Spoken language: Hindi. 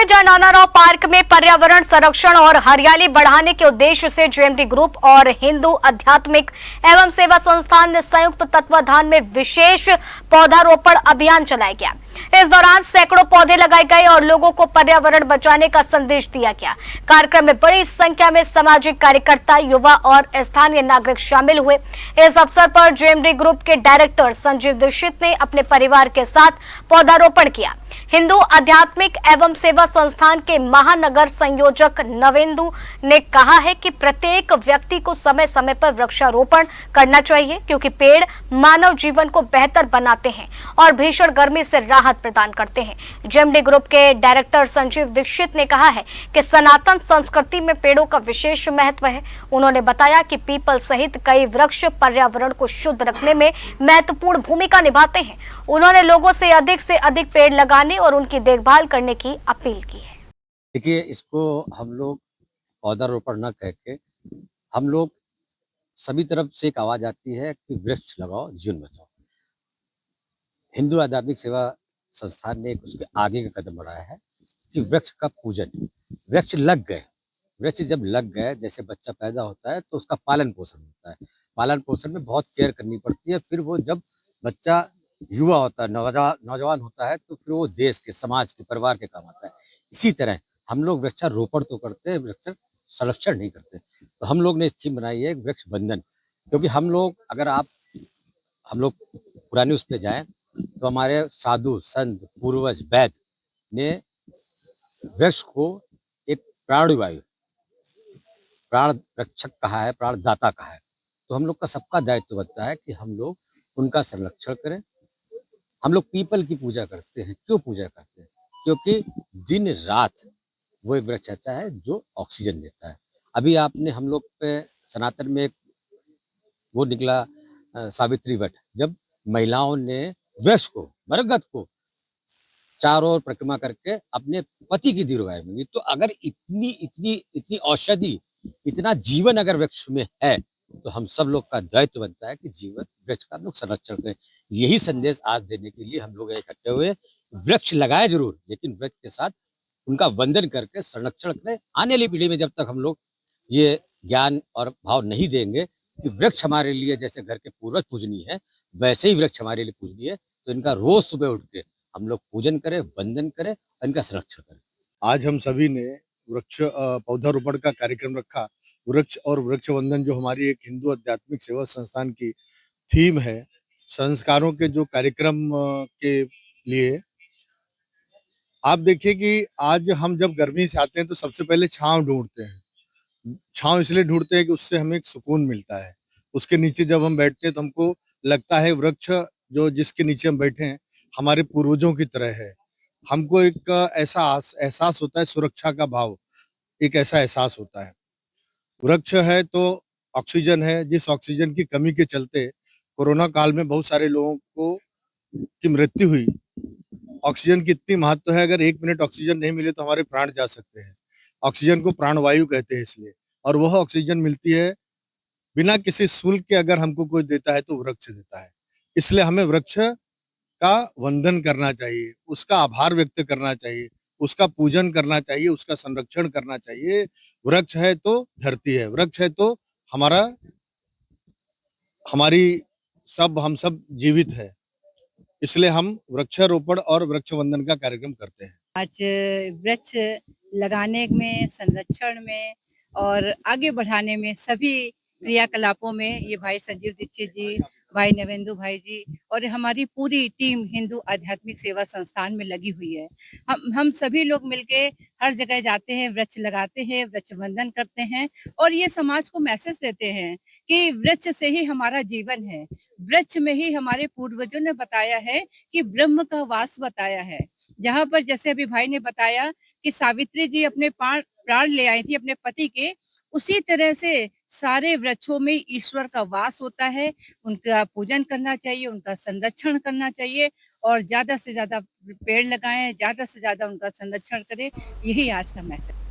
के जयनानाराव पार्क में पर्यावरण संरक्षण और हरियाली बढ़ाने के उद्देश्य से जेएमडी ग्रुप और हिंदू आध्यात्मिक एवं सेवा संस्थान ने संयुक्त तत्वाधान में विशेष पौधारोपण अभियान चलाया गया। इस दौरान सैकड़ों पौधे लगाए गए और लोगों को पर्यावरण बचाने का संदेश दिया गया। कार्यक्रम में बड़ी संख्या में सामाजिक कार्यकर्ता, युवा और स्थानीय नागरिक शामिल हुए। इस अवसर पर जेएमडी ग्रुप के डायरेक्टर संजीव दीक्षित ने अपने परिवार के साथ पौधारोपण किया। हिंदू आध्यात्मिक एवं सेवा संस्थान के महानगर संयोजक नवेंदु ने कहा है कि प्रत्येक व्यक्ति को समय समय पर वृक्षारोपण करना चाहिए, क्योंकि पेड़ मानव जीवन को बेहतर बनाते हैं और भीषण गर्मी से राहत प्रदान करते हैं। जेएमडी ग्रुप के डायरेक्टर संजीव दीक्षित ने कहा है कि सनातन संस्कृति में पेड़ों का विशेष महत्व है। उन्होंने बताया कि पीपल सहित कई वृक्ष पर्यावरण को शुद्ध रखने में महत्वपूर्ण भूमिका निभाते हैं। उन्होंने लोगों से अधिक पेड़ लगाने और उनकी देखभाल करने की अपील की है। देखिए, इसको हम लोग पौधारोपण न कह के हम लोग सभी तरफ से एक आवाज आती है कि वृक्ष लगाओ, जीवन बचाओ। हिंदू आध्यात्मिक सेवा संस्थान ने उसके आगे का कदम बढ़ाया है कि वृक्ष का पूजन। वृक्ष लग गए, वृक्ष जब लग गए, जैसे बच्चा पैदा होता है तो उसका पालन पोषण होता है। पालन पोषण में बहुत केयर करनी पड़ती है। फिर वो जब बच्चा युवा होता है, नौजवान होता है, तो फिर वो देश के, समाज के, परिवार के काम आता है। इसी तरह हम लोग वृक्षारोपण तो करते हैं, वृक्ष संरक्षण नहीं करते। तो हम लोग ने इस थीम बनाई है वृक्ष बंधन, क्योंकि हम लोग पुरानी उस पे जाएं तो हमारे साधु संत पूर्वज वैद ने वृक्ष को एक प्राणवायु, प्राण रक्षक कहा है, प्राणदाता कहा है। तो हम लोग का सबका दायित्व बनता है कि हम लोग उनका संरक्षण करें। हम लोग पीपल की पूजा करते हैं। क्यों पूजा करते हैं? क्योंकि दिन रात वो एक वृक्ष ऐसा है जो ऑक्सीजन देता है। अभी आपने हम लोग पे सनातन में एक वो निकला सावित्री व्रत, जब महिलाओं ने वृक्ष को, बरगद को चारों ओर परिक्रमा करके अपने पति की दीर्घायु मांगी। तो अगर इतनी औषधि, इतना जीवन अगर वृक्ष में है, तो हम सब लोग का दायित्व बनता है कि जीवन वृक्ष का लोग संरक्षण करें। यही संदेश आज देने के लिए हम लोग इकट्ठे हुए। वृक्ष लगाए जरूर, लेकिन वृक्ष के साथ उनका वंदन करके संरक्षण करें। आने वाली पीढ़ी में जब तक हम लोग ये ज्ञान और भाव नहीं देंगे कि वृक्ष हमारे लिए जैसे घर के पूर्वज पूजनीय है, वैसे ही वृक्ष हमारे लिए पूजनीय है, तो इनका रोज सुबह उठ के हम लोग पूजन करें, वंदन करें और इनका संरक्षण करें। आज हम सभी ने वृक्ष पौधारोपण का कार्यक्रम रखा। वृक्ष और वृक्ष वंदन जो हमारी एक हिंदू आध्यात्मिक सेवा संस्थान की थीम है, संस्कारों के जो कार्यक्रम के लिए आप देखिए कि आज हम जब गर्मी से आते हैं तो सबसे पहले छांव ढूंढते हैं। छांव इसलिए ढूंढते हैं कि उससे हमें एक सुकून मिलता है। उसके नीचे जब हम बैठते हैं तो हमको लगता है वृक्ष जो जिसके नीचे हम बैठे हैं हमारे पूर्वजों की तरह है। हमको एक ऐसा एहसास होता है, सुरक्षा का भाव, एक ऐसा एहसास होता है। वृक्ष है तो ऑक्सीजन है, जिस ऑक्सीजन की कमी के चलते कोरोना काल में बहुत सारे लोगों को की मृत्यु हुई। ऑक्सीजन की इतनी महत्व है, अगर 1 मिनट ऑक्सीजन नहीं मिले तो हमारे प्राण जा सकते हैं। ऑक्सीजन को प्राणवायु कहते हैं इसलिए, और वह ऑक्सीजन मिलती है बिना किसी शुल्क के। अगर हमको कोई देता है तो वृक्ष देता है। इसलिए हमें वृक्ष का वंदन करना चाहिए, उसका आभार व्यक्त करना चाहिए, उसका पूजन करना चाहिए, उसका संरक्षण करना चाहिए। वृक्ष है तो धरती है, वृक्ष है तो हम सब जीवित है। इसलिए हम वृक्षारोपण और वृक्ष वंदन का कार्यक्रम करते हैं। आज वृक्ष लगाने में, संरक्षण में और आगे बढ़ाने में, सभी क्रियाकलापों में ये भाई संजीव दीक्षित जी, भाई नवेंदु भाई जी और हमारी पूरी टीम हिंदू आध्यात्मिक सेवा संस्थान में लगी हुई है। हम सभी लोग मिलके हर जगह जाते हैं, वृक्ष लगाते हैं, वृक्ष वंदन करते हैं और ये समाज को मैसेज देते हैं कि वृक्ष से ही हमारा जीवन है। वृक्ष में ही हमारे पूर्वजों ने बताया है कि ब्रह्म का वास बताया है। जहाँ पर जैसे अभी भाई ने बताया कि सावित्री जी अपने प्राण ले आई थी अपने पति के, उसी तरह से सारे वृक्षों में ईश्वर का वास होता है। उनका पूजन करना चाहिए, उनका संरक्षण करना चाहिए और ज्यादा से ज्यादा पेड़ लगाएं, ज्यादा से ज्यादा उनका संरक्षण करें। यही आज का मैसेज।